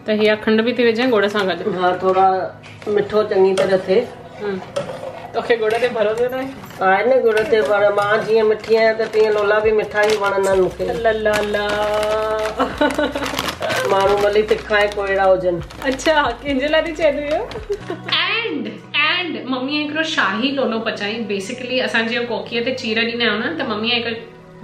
त हीअ खंड बि थी विझां गुड़ सां गॾु? हाँ, थोड़ा मिठो चङी तरह थे। तोखे गुड़ ते भरोसो न आहे न गुड़ ते, पर मां जीअं मिठी आहियां त तीअं लोला बि मिठा ई वणंदा आहिनि मूंखे। माण्हू भली तिखा ऐं कोयड़ा हुजनि। अच्छा, कंहिंजे लाइ थी चए इहो? एंड मम्मीअ हिकिड़ो शाही लोलो पचाई। बेसिकली असां जीअं कोकीअ ते चीर ॾींदा आहियूं न, त मम्मीअ हिकु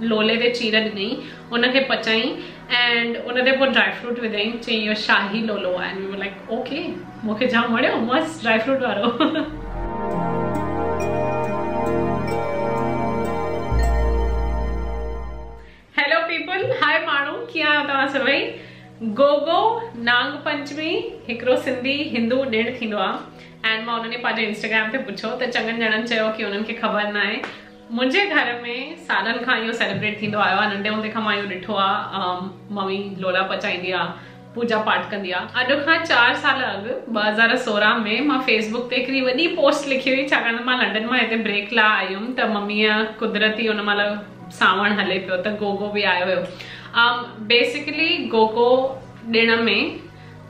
लोले ते चीर ॾिनई, उनखे पचाई एंड उन ते पोइ ड्राई फ्रूट विधाई, चई इहो शाही लोलो आहे। एंड लाइक ओके, मूंखे जाम वणियो, मस्त ड्राई फ्रूट वारो। हेलो पीपल, हाय माण्हू, कीअं आहियो तव्हां सभई? गोगो नांग पंचमी हिकिड़ो सिंधी हिंदू ॾिणु थींदो आहे एंड मां उन्हनि पंहिंजे इंस्टाग्राम ते पुछो त चङनि ॼणनि चयो की उन्हनि खे ख़बर न आहे। मुंहिंजे घर में सालनि खां इहो सेलिब्रेट थींदो आयो आहे। नंढे हूंदे खां मां इहो ॾिठो आहे। मम्मी लोला पचाईंदी आहे, पूजा पाठ कंदी आहे। अॼु खां 4 साल अॻु 2016 में मां फेसबुक ते हिकिड़ी वॾी पोस्ट लिखी हुई, छाकाणि मां लंडन मां हिते ब्रेक लाइ आई हुयमि त मम्मीअ कुदरती उन महिल सावण हले पियो त गोगो बि आयो हुयो। बेसिकली गोगो ॾिण में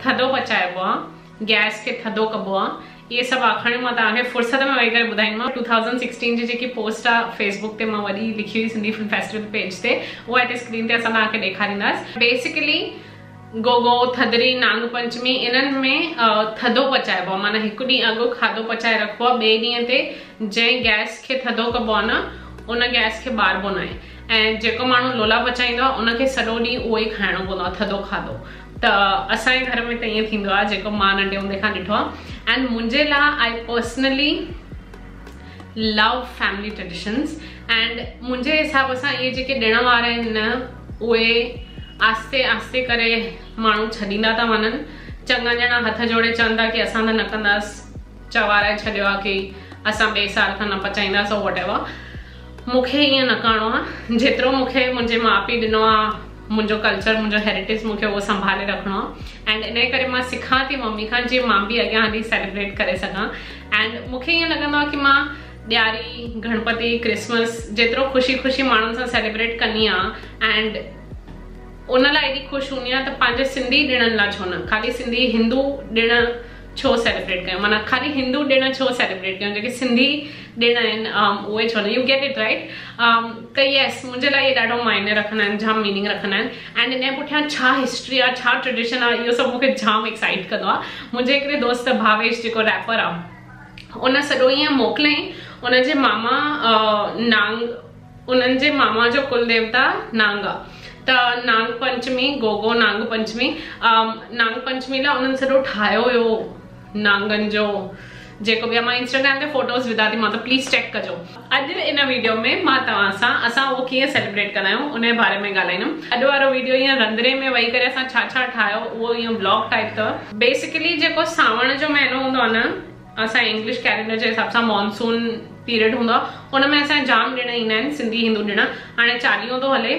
थधो पचाइबो आहे, गैस खे थधो कबो आहे। ये सब आखिर मां तव्हांखे फुर्सत में वेही करे ॿुधाईंदीमांव। 2016 जी जेकी पोस्ट आहे फेसबुक ते मां वॾी लिखी हुई सिंधी फिल्म फेस्टिवल पेज ते, उहा हिते स्क्रीन ते असां तव्हांखे ॾेखारींदासीं। बेसिकली गोगो, थधिड़ी, नांग पंचमी इन्हनि में थधो पचाइबो आहे, माना हिकु ॾींहुं अॻु खाधो पचाए रखिबो आहे। ॿिए ॾींहं ते जंहिं गैस खे थधो कबो आहे न, उन गैस खे ॿारबो न आहे। ऐं जेको माण्हू लोला पचाईंदो आहे उनखे सॼो ॾींहुं उहो ई खाइणो पवंदो आहे, थधो खाधो। त असांजे घर में त ईअं थींदो आहे, जेको मां नंढे हूंदे खां ॾिठो आहे। एंड मुंहिंजे लाइ I personally love family traditions and मुंहिंजे हिसाब सां इहे जेके ॾिण वार आहिनि न, उहे आस्ते आस्ते करे माण्हू छॾींदा था वञनि। चङा ॼणा हथ जोड़े चवनि था की असां त न कंदासीं, चवाराए छॾियो आहे की असां ॿिए साल खां न पचाईंदासीं वॉट एवर। मूंखे ईअं न करिणो आहे। जेतिरो मूंखे मुंहिंजे माउ पीउ ॾिनो आहे, मुंहिंजो कल्चर, मुंहिंजो हेरिटेज, मूंखे उहो संभाले रखिणो आहे। एंड इन करे मां सिखां थी मम्मी खां, जीअं मां बि अॻियां हली सेलिब्रेट करे सघां। एंड मूंखे ईअं लॻंदो आहे की मां ॾियारी, गणपति, क्रिसमस जेतिरो ख़ुशी ख़ुशी माण्हुनि सां सेलिब्रेट कंदी आहियां एंड उन लाइ एॾी ख़ुशि हूंदी आहियां त पंहिंजे सिंधी ॾिणनि लाइ छो न, ख़ाली सिंधी हिंदू ॾिण छो सेलिब्रेट कयूं, माना ख़ाली हिंदू ॾिण छो सेलिब्रेट कयूं, जेके सिंधी ॾिण आहिनि उहे छो न। You get it right. त येस, मुंहिंजे लाइ इहे ॾाढो मायने रखंदा आहिनि, जाम मीनिंग रखंदा आहिनि। एंड इन जे पुठियां छा हिस्ट्री आहे, छा ट्रेडिशन आहे, इहो सभु मूंखे जाम एक्साइट कंदो आहे। मुंहिंजे हिकिड़े दोस्त भावेश, जेको रैपर आहे, उन सॼो ईअं मोकिलियईं। उनजे मामा नांग, उन्हनि जे मामा जो कुल देवता नांग आहे। त नांग पंचमी, गोगो नांग पंचमी, नांग पंचमी लाइ उन्हनि सॼो ठाहियो हुयो नांगनि जो जेको बि आहे। मां इंस्टाग्राम ते फोटोज़ विधा थी, मां त प्लीज़ चेक कजो। अॼु इन वीडियो में मां तव्हां सां असां उहो कीअं सेलिब्रेट कंदा आहियूं उन जे बारे में ॻाल्हाईंदमि। अॼु वारो वीडियो ईअं रंधिणे में वेही करे असां छा छा ठाहियो उहो ईअं ब्लॉग टाइप अथव। बेसिकली जेको सावण जो महीनो हूंदो आहे न, असां इंग्लिश कैलेंडर जे हिसाब सां मॉनसून पीरियड हूंदो आहे, उन में असांजा जाम ॾिण ईंदा आहिनि, सिंधी हिंदू ॾिण। हाणे चालीहो थो हले,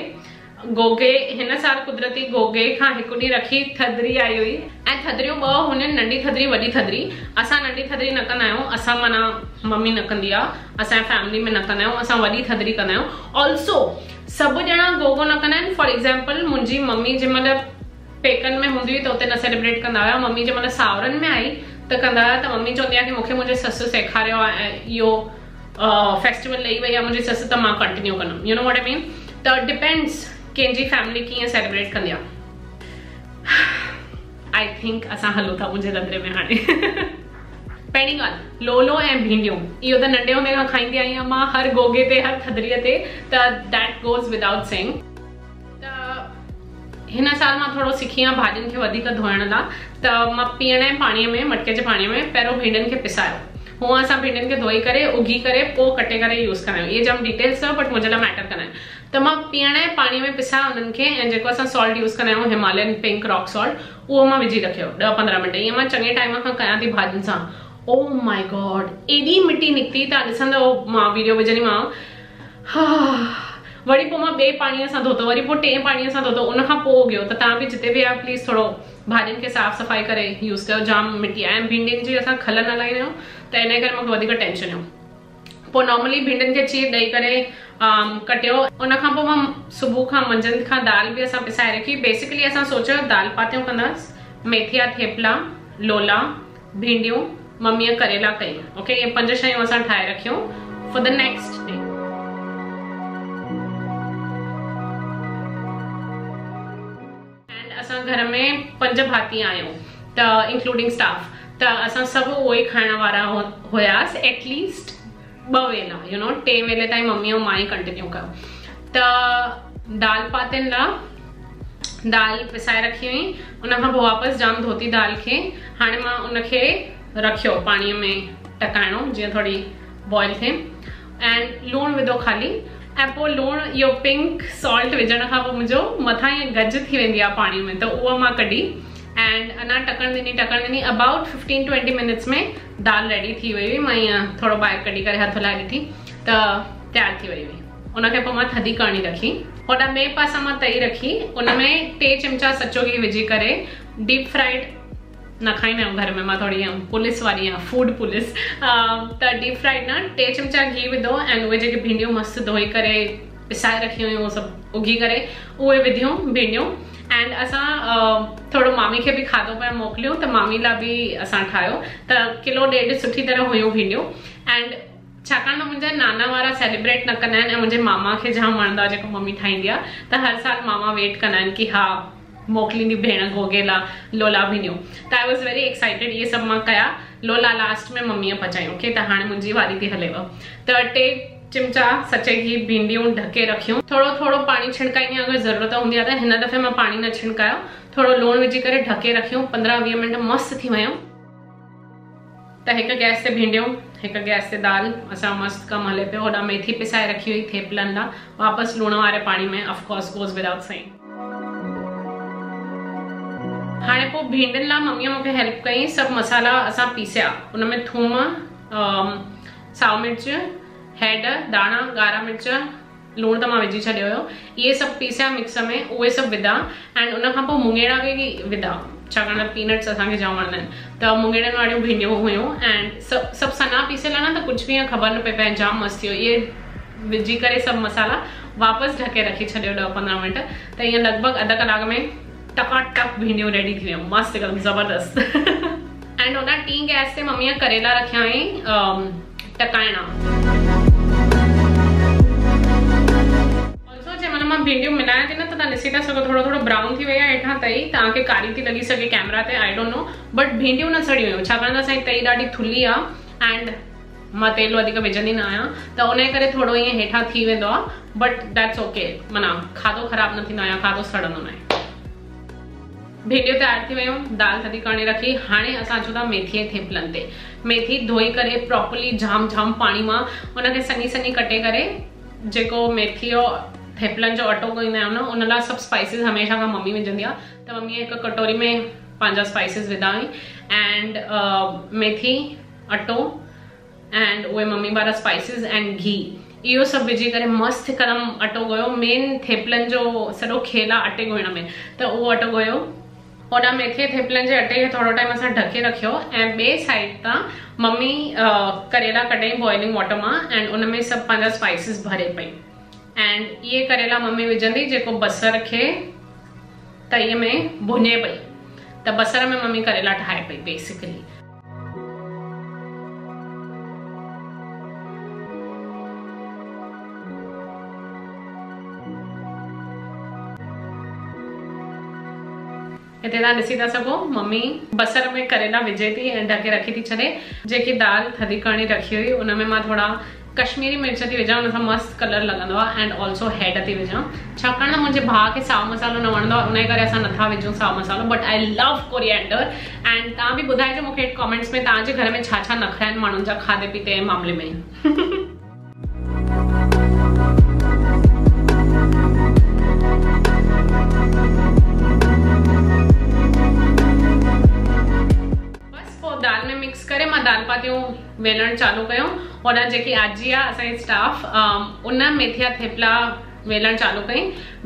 गोगे हिन साल कुदरती गोगे खां हिकु ॾींहुं रखी थधिड़ी आई हुई। ऐं थधिड़ियूं ॿ हुननि, नंढी थधिड़ी, वॾी थधिड़ी। असां नंढी थधिड़ी न कंदा आहियूं, असां माना मम्मी न कंदी आहे, असांजे फैमिली में न कंदा आहियूं, असां वॾी थधिड़ी कंदा आहियूं। ऑल्सो सभु ॼणा गोगो न कंदा आहिनि। फॉर एग्जाम्पल मुंहिंजी मम्मी जंहिं महिल पेकनि में हूंदी हुई त उते न सेलिब्रेट कंदा हुआ। मम्मी जंहिं महिल सावरनि में आई त कंदा हुआ। त मम्मी चवंदी आहे की मूंखे मुंहिंजे ससु सेखारियो आहे ऐं इहो फेस्टिवल ॾेई वई आहे मुंहिंजी ससु, त मां कंटिन्यू कंदमि। You know what I mean. त डिपेंड्स कंहिंजी फैमिली कीअं सेलिब्रेट कंदी आहे। आई थिंक असां हलूं था मुंहिंजे रंधिणे में हाणे। पहिरीं ॻाल्हि, लोलो ऐं भींडियूं, इहो त नंढे हूंदे खां खाईंदी आई आहियां मां, हर गोगे ते, हर थधिड़ीअ ते, त दैट गोज़ विदाउट सेइंग। त हिन साल मां थोरो सिखी आहे भाॼियुनि खे वधीक धोइण लाइ। त मां पीअण जे पाणीअ में, मटके जे पाणीअ में पहिरियों भींडियुनि खे पिसायो। हूअं असां भींडियुनि खे धोई करे, उगी करे, पोइ कटे करे यूज़ कंदा आहियूं। इहे जाम डिटेल्स अथव बट मुंहिंजे लाइ मैटर कंदा आहिनि। त मां पीअण जे पाणीअ में पिसायो उन्हनि खे, ऐं जेको असां सॉल्ट यूज़ कंदा आहियूं हिमालयन पिंक रॉक सॉल्ट, उहो मां विझी रखियो 10-15 मिंट। ईअं मां चङे टाइम खां कयां थी भाॼियुनि सां। ओ माय गॉड, एॾी मिटी निकिती, तव्हां ॾिसंदव, मां वीडियो विझंदीमांव। वरी पोइ मां ॿिए पाणीअ सां धोतो, वरी पोइ टे पाणीअ सां धोतो, उनखां पोइ उगियो। त तव्हां बि जिते बि आहियो प्लीज़ थोरो भाॼियुनि खे साफ़ सफ़ाई करे यूज़ कयो, जाम मिटी आहे। ऐं भिंडियुनि जी असां खल न लाईंदा आहियूं, त इन करे मूंखे वधीक टेंशन हुयो। पोइ नॉर्मली भिंडियुनि खे चीर ॾेई करे कटियो। उनखां पोइ मां सुबुह खां मंझंदि खां दाल बि असां पिसाए रखी। बेसिकली असां सोचियो दाल पातियूं कंदासीं, मेथिया थेपला, लोला, भिंडियूं, मम्मीअ करेला कई। ओके, ये 5 शयूं असां ठाहे रखियूं for the next day. And असां घर में 5 भाती आहियूं, त इंक्लूडिंग स्टाफ, त असां सभु उहो ई खाइण वारा हुयासीं। एटलीस्ट 2 वेला, 3 वेले ताईं मम्मी ऐं मां ई कंटिन्यू कयो। त दाल पातनि लाइ दाल पिसाए रखी हुई, उनखां पोइ वापसि जाम धोती दाल खे हाणे मां उनखे रखियो पाणीअ में टकाइणो जीअं थोड़ी बॉइल थिए। एंड लूणु विधो ख़ाली, ऐं पोइ लूणु इहो पिंक सॉल्ट विझण खां पोइ मुंहिंजो मथां ईअं गज थी वेंदी आहे पाणी में, त उहा मां कढी एंड अञा टकण ॾिनी। अबाउट 15-20 मिनट्स में दाल रेडी थी वई हुई। मां ईअं थोरो ॿाहिरि कढी करे हथ लाइ ॾिठी त तयारु थी वई हुई। उनखे पोइ मां थधी करिणी रखी। होॾा ॿिए पासा मां तई रखी, उनमें 3 चमचा सचो घी विझी करे डीप फ्राइड न खाईंदा आहियूं घर में, मां थोड़ी पुलिस वारी आहियां, फूड पुलिस, त डीप फ्राइड न 3 चमचा घी विधो ऐं उहे जेके भिंडियूं मस्तु धोई करे पिसाए रखियूं हुयूं, उहो सभु उगी करे उहे विधियूं भिंडियूं। एंड असां थोड़ो मामी खे बि खाधो पिया मोकिलियूं, त मामी लाइ बि असां ठाहियो, त 1.5 किलो सुठी तरह हुयूं भिंडियूं। एंड छाकाणि त मुंहिंजा नाना वारा सेलिब्रेट न कंदा आहिनि ऐं मुंहिंजे मामा खे जाम वणंदो आहे जेको मम्मी ठाहींदी आहे, त हर साल मामा वेट कंदा आहिनि कि हा मोकिलींदी भेण गोगेला लोला भिंडियूं। त आई वॉज वेरी एक्साइटेड। इहे सभु मां कया, लोला लास्ट में मम्मीअ पचायूं। ओके, त हाणे मुंहिंजी वारी थी हलेव। त 3 चिमचा सचे घी भिंडियूं ढके रखियूं। थोड़ो थोड़ो पाणी छिड़काईंदी अगरि ज़रूरत हूंदी आहे त, हिन दफ़े मां पाणी न छिड़कायो, थोड़ो लूणु विझी करे ढके रखियूं। 15-20 मिनट मस्तु थी वियूं। त हिकु गैस ते भिंडियूं, हिकु गैस ते दाल, असां मस्तु कमु हले पियो। होॾा मेथी पिसाए रखी हुई थेपलनि लाइ, वापसि लूण वारे पाणी में, ऑफकोर्स गोज़ विदाउट सेइंग। हाणे पोइ भिंडियुनि लाइ मम्मीअ मूंखे हेल्प कई। सभु मसाला असां पीसिया, उनमें थूम, साओ मिर्च, हैड, दाणा, ॻाढ़ा मिर्च, लूणु त मां विझी छॾियो हुयो, इहे सभु पीसिया मिक्स में, उहे सभु विधा। एंड उनखां पोइ मुङेड़ा बि विधा, छाकाणि त पीनट्स असांखे जाम वणंदा आहिनि, त मुङेड़नि वारियूं भिंडियूं हुयूं। एंड सभु सना पीसियल आहे न, त कुझु बि ईअं ख़बर न पई पए, जाम मस्तु थियो। इहे विझी करे सभु मसाला वापसि ढके रखी छॾियो 10-15 मिनट, त ईअं लॻभॻि अध कलाक में टकाटक भिंडियूं रेडी थी वियूं, मस्तु हिकदमि ज़बरदस्त। एंड होॾा टी गैस ते मम्मीअ करेला रखिया हुई टकाइणा। ऑल्सो जंहिं महिल मां भिंडियूं मिलायां थी न, त तव्हां ॾिसी था सघो थोरो थोरो ब्राउन थी वई आहे हेठां तई, तव्हांखे कारी थी लॻी सघे कैमरा ते, आई डोंट नो, बट भिंडियूं न सड़ी हुयूं, छाकाणि त असांजी तई ॾाढी थुल्ही आहे एंड मां तेल वधीक विझंदी न आहियां, त उन करे थोरो ईअं हेठां थी वेंदो आहे, बट दैट्स ओके, माना खाधो ख़राबु न थींदो आहे, खाधो सड़ंदो न आहे। भिंडियूं तयार थी वियूं, दाल थधी करणी रखी। हाणे असां अचूं था मेथी जे थेपलनि ते। मेथी धोई करे प्रॉपरली जाम पाणी मां उनखे सनी कटे करे, जेको मेथी जो थेपलनि जो अटो ॻोहींदा आहियूं न, उन लाइ सभु स्पाइसिस हमेशह खां मम्मी विझंदी आहे, त मम्मीअ हिकु कटोरी में पंहिंजा स्पाइसिस विधा हुई। एंड मेथी, अटो एंड उहे मम्मी वारा स्पाइसिस एंड घी, इहो सभु विझी करे मस्तु हिकदमि अटो ॻोयो। मेन थेपलनि जो सॼो खेल आहे अटे ॻोइण में, त उहो अटो ॻोयो। होॾा मेथी थेपलनि जे अटे खे थोरो टाइम असां ढके रखियो, ऐं ॿिए साइड तां मम्मी करेला कढई बॉइलिंग वाटर मां, एंड उन में सभु पंहिंजा स्पाइसिस भरे पई। एंड इहे करेला मम्मी विझंदी जेको बसर खे तईअ में भुञे पई, त बसर में मम्मी करेला ठाहे पई बेसिकली। हिते तव्हां ॾिसी था सघो मम्मी बसर में करेला विझे थी ऐं ढके रखी थी छॾे। जेकी दाल थधी करणी रखी हुई उन में मां थोड़ा कश्मीरी मिर्च थी विझां, उन सां मस्त कलर लॻंदो आहे। एंड ऑल्सो हैड थी विझां, छाकाणि त मुंहिंजे भाउ खे साओ मसालो न वणंदो आहे, उन करे असां नथा विझूं साओ मसालो, but I love coriander. And तव्हां बि ॿुधाइजो मूंखे कमेंट्स में तव्हांजे घर में छा छा नखरा आहिनि माण्हुनि जा खाधे पीते जे मामले में। दाल में मिक्स करे मां दाल पातियूं वेलण चालू कयूं। होॾा जेकी आजी आहे असांजी स्टाफ, उन मेथिया थेपला वेलण चालू कई।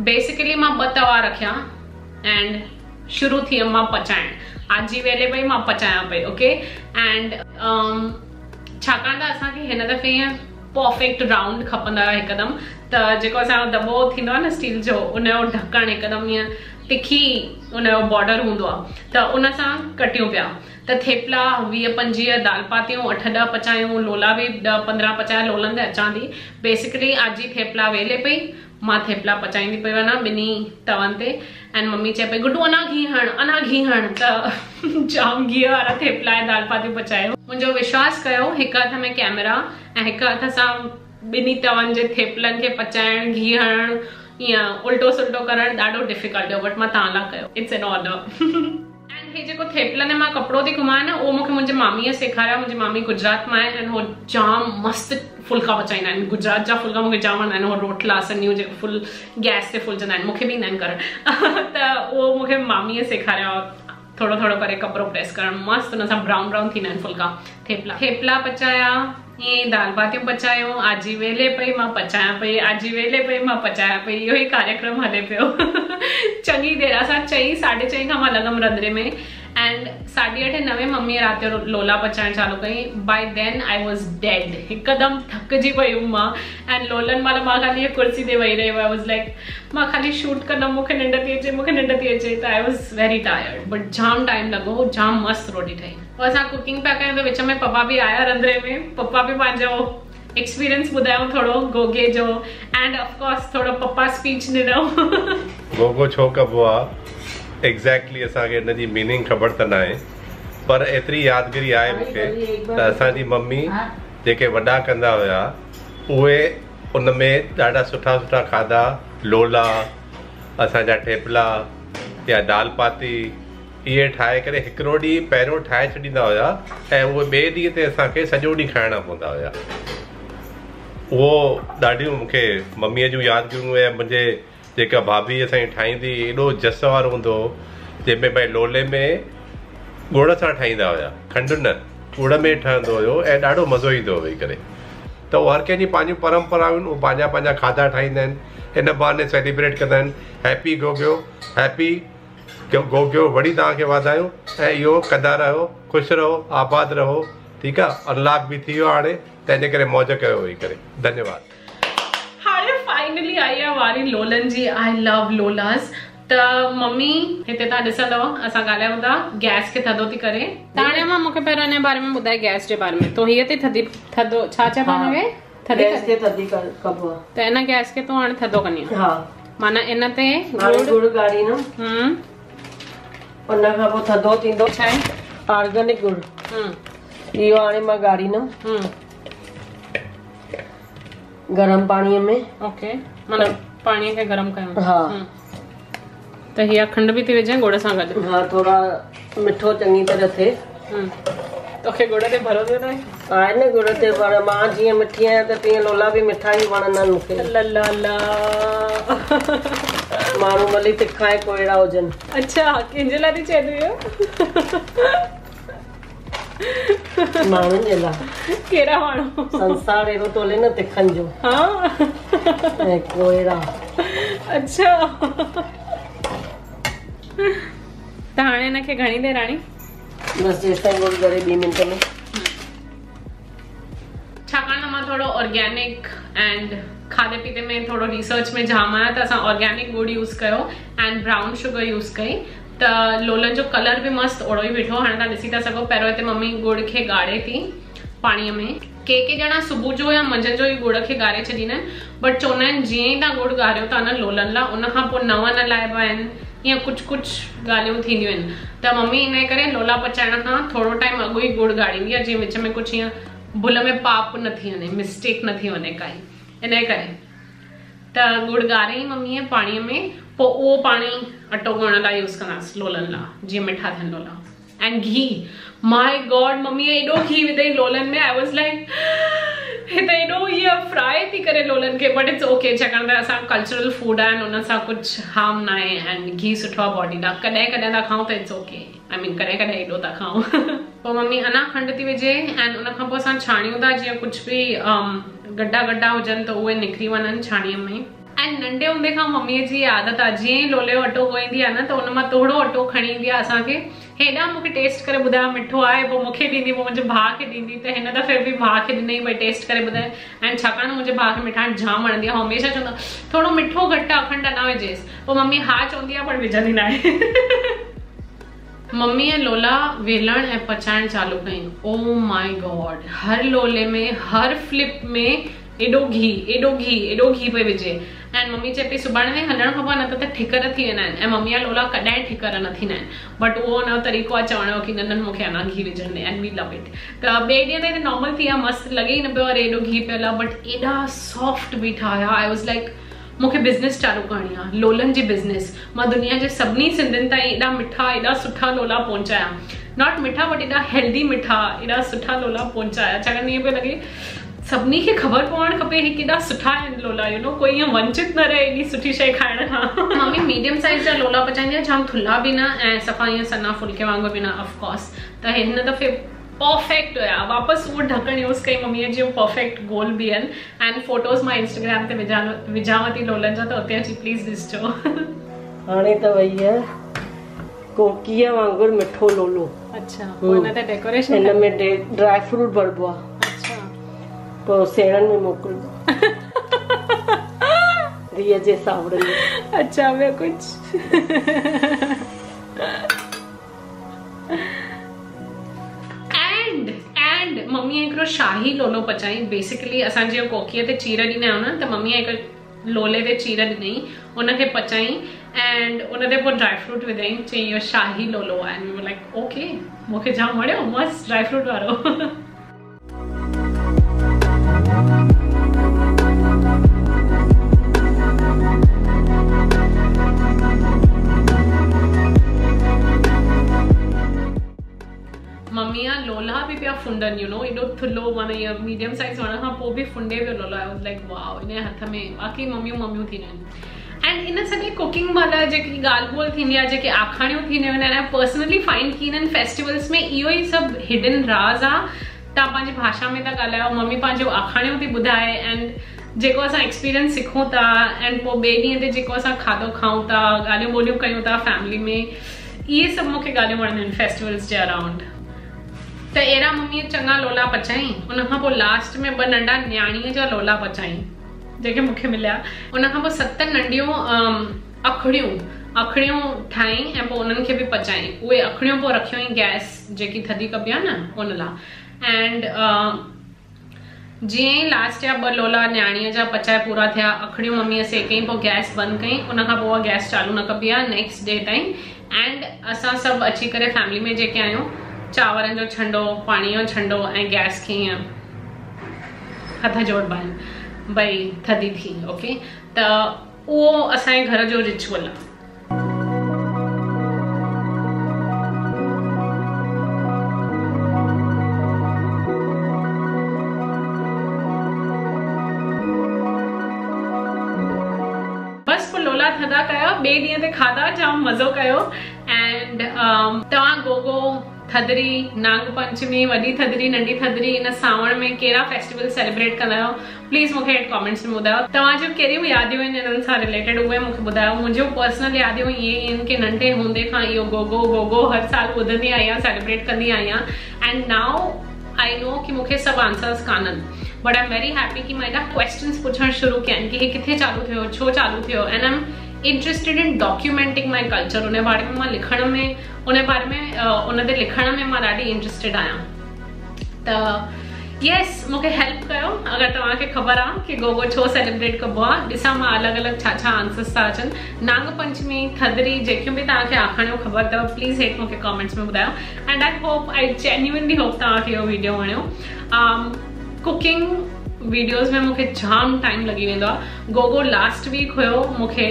बेसिकली मां 2 तवा रखिया एंड शुरू थी मां पचाइण। आजी वेले पई, मां पचायां पई। ओके, एंड छाकाणि त असांखे हिन दफ़े ईअं परफेक्ट राउंड खपंदा हुआ हिकदमि, त जेको असांजो दॿो थींदो आहे न स्टील जो, उनजो ढकणु हिकदमि ईअं तिखी उनजो बॉर्डर हूंदो आहे त उन सां कटियूं पिया। त थेपला 20-25, दाल पातियूं 8-10 पचायूं, लोला बि 10-15 पचाया। लोलनि ते अचां थी। बेसिकली आज ही थेपला वेले पई, मां थेपला पचाईंदी पई वञा ॿिनी तवनि ते। एंड मम्मी चए पई गुड्डू अञा घी हण त जाम घी वारा थेपला ऐं दाल पातियूं पचायो। मुंहिंजो विश्वास कयो, हिकु हथ में कैमरा ऐं हिकु हथ सां ॿिनी तवनि जे थेपलनि खे पचाइण, घी हणण, ईअं उल्टो सुल्टो करण ॾाढो डिफिकल्ट हो, बट मां तव्हां लाइ कयो। It's an order. हे जेको थेपलनि मां कपिड़ो थी घुमाया न, उहो मूंखे मुंहिंजे मामीअ सेखारिया। मुंहिंजी मामी गुजरात मां आहे ऐं हो जाम मस्तु फुल्का पचाईंदा आहिनि। गुजरात जा फुल्का मूंखे जाम वणंदा आहिनि। हो रोटला सन्नियूं जेको फुल गैस ते फुलजंदा आहिनि, मूंखे बि ईंदा आहिनि करणु। त उहो मूंखे मामीअ सेखारिया थोड़ो थोड़ो करे कपिड़ो प्रेस करणु। मस्तु हुन सां ब्राउन ब्राउन थींदा आहिनि फुल्का। थेपला पचाया, ईअं दाल पातियूं पचायूं। आजी वेले पई मां पचायां पई, आजी वेले पई मां पचायां पई। इहो ई कार्यक्रम हले पियो चङी देरि। असां 4:30 खां मां लॻमि रंधिणे में एंड 8:30-9 मम्मीअ राति जो लोला पचाइण चालू कई। By then I was dead, हिकदमि थकिजी पई हुअमि मां। एंड लोलनि महिल मां ख़ाली कुर्सी ते वेही रही। आई वॉज लाइक मां ख़ाली शूट कंदमि, मूंखे निंड थी अचे, मूंखे निंड थी अचे। त I was very tired, but jam time लॻो, जाम मस्तु रोटी ठही। पोइ असां कुकिंग पिया कयूं त विच में पप्पा बि आया रंधिणे में। पप्पा बि पंहिंजो एक्सपीरियंस ॿुधायो थोड़ो गोगे जो, एंड ऑफकोर्स थोड़ो पप्पा स्पीच ॾिनो। गोगो छो कबो आहे एग्जैक्टली असांखे हिन जी मीनिंग ख़बर त न आहे, पर एतिरी यादगिरी आहे मूंखे त असांजी मम्मी जेके वॾा कंदा हुया उहे उन में ॾाढा सुठा सुठा खाधा, लोला, असांजा ठेपला या दाल पाती इहे ठाहे करे हिकिड़ो ॾींहुं पहिरियों ठाहे छॾींदा हुया ऐं उहे ॿिए ॾींहं ते असांखे सॼो ॾींहुं खाइणा पवंदा हुया। उहो ॾाढियूं मूंखे मम्मीअ जूं यादगिरियूं ऐं मुंहिंजे जेका भाभी असांजी ठाहींदी एॾो जस वारो हूंदो हो, जंहिंमें भई लोले में गुड़ सां ठाहींदा हुया, खंडु न, गुड़ में ठहंदो हुयो ऐं ॾाढो मज़ो ईंदो हो वेही करे। त उहो हर कंहिंजी पंहिंजियूं परंपराऊं आहिनि, उहे पंहिंजा पंहिंजा खाधा ठाहींदा आहिनि, हिन बहाने सेलिब्रेट कंदा आहिनि। हैप्पी गोगियो, हैप्पी गोगियो, वड़ी तव्हांखे वाधायूं ऐं इहो कंदा रहो, ख़ुशि रहो, आबाद रहो, ठीकु आहे। अनलॉक बि थी वियो हाणे, तंहिंजे करे मौज कयो वेही करे। धन्यवाद। फाइनली आई आहे वारी लोलनि जी। I love लोलास। त मम्मी हिते तव्हां ॾिसंदव असां ॻाल्हायूं था गैस खे थधो थी करे। हाणे मां मूंखे पहिरियों हिन बारे में ॿुधाए गैस जे बारे में। तो हीअ ते थधो छा चइबो आहे थधी कबो आहे। त इन गैस खे तूं हाणे थधो कंदी आहे। हा, माना इन ते गुड़ ॻाढ़ींदमि, उन खां पोइ थधो थींदो। छा आहे? ऑर्गेनिक गुड़। इहो हाणे मां ॻाढ़ींदमि गरम पाणीअ में। ओके, माना पाणीअ खे गरम कयूं। हा, त हीअ खंड बि थी विझे गुड़ सां गॾु। हा, थोड़ा मिठो चङी तरह थिए। तोखे गुड़ ते भरोसो न आहे न? गुड़ ते पर मां जीअं मिठी आहियां त तीअं लोला बि मिठा ई वणंदा आहिनि मूंखे। माण्हू भली तिखा ऐं कोयड़ा हुजनि। अच्छा, कंहिंजे लाइ थी चए इहो? माण्हुनि जे लाइ। कहिड़ा माण्हू? संसार अहिड़ो तो हले न तिखनि जो। हाँ, ऐं कोयड़ा। अच्छा, त हाणे हिनखे घणी देरि राणी? बस जेसि ताईं गुड़ करे 2 मिंट में। छाकाणि त मां थोरो ऑर्गेनिक एंड खाधे पीते में थोरो रिसर्च में जाम आहियां, त असां ऑर्गेनिक गुड़ यूज़ कयो एंड ब्राउन शुगर यूज़ कई। त लोलनि जो कलर बि मस्तु ओड़ो ई बीठो। हाणे तव्हां ॾिसी था सघो, पहिरियों हिते मम्मी गुड़ खे ॻाढ़े थी पाणीअ में। के ॼणा सुबुह जो या मंझंदि जो ई गुड़ खे ॻारे छॾींदा आहिनि, बट चवंदा आहिनि जीअं ई तव्हां गुड़ ॻारियो था न लोलनि लाइ, उन खां पोइ नव न लाइबा आहिनि, ईअं कुझु ॻाल्हियूं थींदियूं आहिनि। त मम्मी इन करे लोला पचाइण खां थोरो टाइम अॻु ई गुड़ ॻाड़ींदी आहे, जीअं विच में कुझु ईअं भुल में पाप न थी वञे, मिस्टेक न थी वञे काई। इन करे त गुड़ ॻारे ई मम्मीअ पाणीअ में, पोइ उहो पाणी अटो ॻोहण लाइ यूज़ कंदासीं लोलनि लाइ, जीअं मिठा थियनि लोला। एंड घी, माय गॉड, मम्मीअ एॾो घी विधई लोलनि में। आई वॉज लाइक हिते एॾो ईअं फ्राई थी करे लोलनि खे, बट इट्स ओके, छाकाणि त असां कल्चरल फूड आहिनि, उन सां कुझु हार्म न आहे एंड घी सुठो आहे बॉडी लाइ। कॾहिं कॾहिं था खाऊं त इट्स ओके, आई मीन कॾहिं कॾहिं एॾो था खाऊं। पोइ मम्मी अञा खंडु थी विझे एंड उन खां पोइ असां छाणियूं था, जीअं कुझु बि गड्ढा हुजनि त उहे निकिरी वञनि छाणीअ में। ऐं नंढे हूंदे खां मम्मीअ जी आदत आहे, जीअं ई लोले जो अटो ॻोहींदी आहे न, त उन मां थोरो अटो खणी ईंदी आहे असांखे हेॾा मूंखे टेस्ट करे ॿुधायो मिठो आहे, पोइ मूंखे ॾींदी, पोइ मुंहिंजे भाउ खे ॾींदी। त हिन दफ़े बि भाउ खे ॾिनई भई टेस्ट करे ॿुधाए। ऐं छाकाणि मुंहिंजे भाउ खे मिठाण जाम वणंदी आहे, हमेशह चवंदो थोरो मिठो घटि आहे, अखंड न विझेसि। पोइ मम्मी हा चवंदी आहे पर विझंदी न आहे। मम्मी ऐं लोला वेलण ऐं पचाइण चालू कयूं। ओ माय गॉड, हर लोले में हर फ्लिप में एॾो घी पे विझे। ऐं मम्मी चए पई सुभाणे में हलणु खपे, न त ठिकर थी वेंदा आहिनि। ऐं मम्मी या लोला कॾहिं ठिकर न थींदा आहिनि, बट उहो हुन तरीक़ो आहे चवण जो कि न मूंखे अञा घी विझणु एंड वी लव इट। त ॿिए ॾींहं ते नॉर्मल थी विया, मस्तु लॻे ई न पियो अरे एॾो घी पियल आहे, बट एॾा सॉफ्ट बीठा हुया। आई वॉज लाइक मूंखे बिज़नेस चालू करणी आहे, लोलनि जी बिज़नेस। मां दुनिया जे सभिनी सिंधियुनि ताईं एॾा मिठा एॾा सुठा लोला पहुचाया, नॉट मिठा बट एॾा हेल्दी मिठा एॾा सुठा लोला पहुचाया। छाकाणि ईअं पियो लॻे सभिनी खे ख़बर पवणु खपे ही केॾा सुठा आहिनि लोला, यू नो कोई ईअं वंचित न रहे एॾी सुठी शइ खाइण खां। मम्मी मीडियम साइज़ जा लोला पचाईंदी आहे, जाम थुल्हा बि न ऐं सफ़ा ईअं सन्ना फुल्के वांगुरु बि न। ऑफकोर्स त हिन दफ़े परफेक्ट हुया। वापसि उहो ढकण यूज़ कई मम्मीअ जी, परफेक्ट गोल बि आहिनि। एंड फोटोज़ मां इंस्टाग्राम ते विझांव थी लोलनि जा, त उते अची प्लीज़ ॾिसजो। हाणे त वई आहे कोकीअ वांगुरु मिठो लोलो। अच्छा, हिन ते डेकोरेशन हिन में ड्राई फ्रूट भरबो आहे। पोइ सेणनि में मोकिलिबो धीअ जे सावरनि में। अच्छा, ॿियो कुझु? एंड मम्मीअ हिकिड़ो शाही लोलो पचाई। बेसिकली असां जीअं कोकीअ ते चीर ॾींदा आहियूं न, त मम्मीअ हिकु लोले ते चीर ॾिनई, उनखे पचाई एंड उन ते पोइ ड्राई फ्रूट विधई। चई इहो शाही लोलो आहे। And we were like okay, मूंखे जाम वणियो, मस्त ड्राई फ्रूट वारो। मम्मी लोला बि पिया फुंडनि, यू नो एॾो थुल्हो, माना इहो मीडियम साइज़ वण खां पोइ बि फुंडे पियो लोला। आई वाज लाइक वाओ, इन हथ में बाक़ी मम्मियूं थींदियूं आहिनि। एंड इन सॼे कुकिंग महिल जेकी ॻाल्हि ॿोल थींदी आहे, जेके आखाणियूं थींदियूं आहिनि, ऐं पर्सनली फाइंड की आहिनि फेस्टिवल्स में इहो ई सभु हिडन राज़ आहे। तव्हां पंहिंजी भाषा में था ॻाल्हायो, मम्मी पंहिंजो आखाणियूं थी ॿुधाए, एंड जेको असां एक्सपीरियंस सिखूं था, एंड पोइ ॿिए ॾींहं ते जेको असां खाधो खाऊं था, ॻाल्हियूं ॿोलियूं कयूं था फैमिली में, इहे सभु मूंखे ॻाल्हियूं वणंदियूं आहिनि फेस्टिवल्स जे अराउंड। त अहिड़ा मम्मीअ चङा लोला पचाई। उनखां पोइ लास्ट में 2 नंढा न्याणीअ जा लोला पचाई जेके मूंखे मिलिया। उनखां पोइ 7 नंढियूं अखड़ियूं ठाही ऐं पोइ उन्हनि खे बि पचाई। उहे अखड़ियूं पोइ रखियूं ई गैस जेकी थधी कबी आहे न उन लाइ। एंड जीअं ई लास्ट जा 2 लोला न्याणीअ जा पचाए पूरा थिया, अखड़ियूं मम्मीअ सेकई, पोइ गैस बंदि कई। उनखां पोइ उहा गैस चालू न कबी आहे नेक्स्ट डे ताईं। एंड असां सभु अची करे फैमिली में जेके आहियूं, चांवरनि जो छंडो, पाणी जो छंडो ऐं गैस खे ईअं हथ जोड़बा आहिनि भई थधी थी। ओके, त उहो असांजे घर जो रिचुअल आहे। बस पोइ लोला थधा कयो, ॿिए ॾींहं ते खाधा, जाम मज़ो कयो। एंड तव्हां गोगो, थदरी, नाग पंचमी, वॾी थदरी, नंढी थदरी, इन सावण में कहिड़ा फेस्टिवल सेलिब्रेट कंदा आहियो, प्लीज़ मूंखे हेठि कमेंट्स में ॿुधायो। तव्हांजो कहिड़ियूं यादियूं आहिनि इन्हनि सां रिलेटेड, उहे मूंखे ॿुधायो। मुंहिंजो पर्सनल यादियूं इहे ई आहिनि कि नंढे हूंदे खां इहो गोगो हर साल ॿुधंदी आई आहियां, सेलिब्रेट कंदी आई आहियां। एंड नाउ आई नो कि मूंखे सभु आंसर्स कान्हनि, but I am very happy कि मां एॾा क्वेश्चन्स पुछणु शुरू कया आहिनि कि हे किथे चालू थियो, छो चालू थियो। And I am interested in documenting my culture. उन बारे में मां लिखण में, उन बारे में उन ते लिखण में मां ॾाढी इंटरेस्टेड आहियां। त यस, मूंखे हेल्प कयो अगरि तव्हांखे ख़बर आहे कि गोगो छो सेलिब्रेट कबो आहे। ॾिसां मां अलॻि अलॻि छा आंसर्स था अचनि। नाग पंचमी, थदरी, जेकियूं बि तव्हांखे आखाणियूं ख़बर अथव, प्लीज़ हेठि मूंखे कमेंट्स में ॿुधायो। एंड आई जेन्युइनली होप तव्हांखे इहो वीडियो वणियो। कुकिंग वीडियोज़ में मूंखे जाम टाइम लॻी वेंदो आहे। गोगो लास्ट वीक हुयो, मूंखे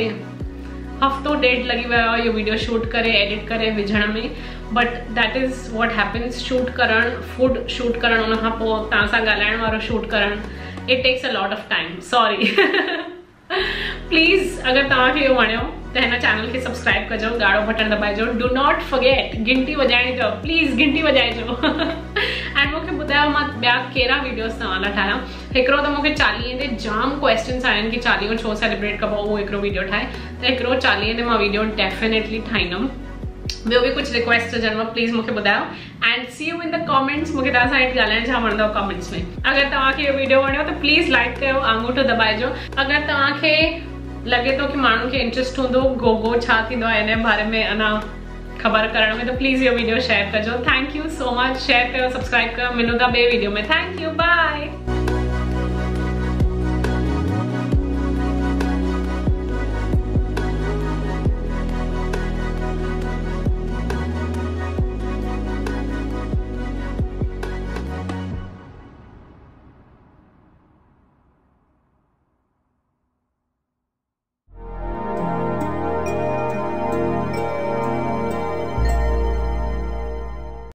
हफ़्तो ॾेढ लॻी वियो आहे इहो वीडियो शूट करे, एडिट करे विझण में, but that is what happens. Shoot करणु, फूड शूट करणु, उनखां पोइ तव्हां सां ॻाल्हाइण वारो शूट करणु, it takes a lot of time, sorry. Please अगरि तव्हांखे इहो वणियो त हिन चैनल खे सब्सक्राइब कजो, ॻाढ़ो बटन दॿाइजो। डू नॉट फॉरगेट घंटी वॼाइणी अथव, प्लीज़ घंटी वॼाइजो। एंड मूंखे ॿुधायो मां ॿिया कहिड़ा वीडियोस तव्हां लाइ ठाहियां। हिकिड़ो त मूंखे 40 ते जाम क्वेश्चन्स आया आहिनि कि 40 छो सेलिब्रेट कबो, उहो हिकिड़ो वीडियो ठाहे। त हिकिड़ो 40 ते मां वीडियो डेफिनेटली ठाहींदमि। ॿियो बि कुछ रिक्वेस्ट हुजनव प्लीज मूंखे ॿुधायो and see you in the comments. मूंखे तव्हां सां ॻाल्हाइण जाम वणंदव कमेंट्स में। अगर तव्हांखे इहो वीडियो वणियो त प्लीज लाइक कयो, आंगूठो दबाइजो। अगर तव्हांखे लगे तो कि माण्हुनि खे इंटरेस्ट हूंदो गोगो छा थींदो आहे इन बारे में अञा ख़बर करण में, तो प्लीज इहो वीडियो शेयर कजो। Thank you so much. Share कयो, सब्सक्राइब कयो। मिलूं था ॿिए वीडियो में। Thank you, bye.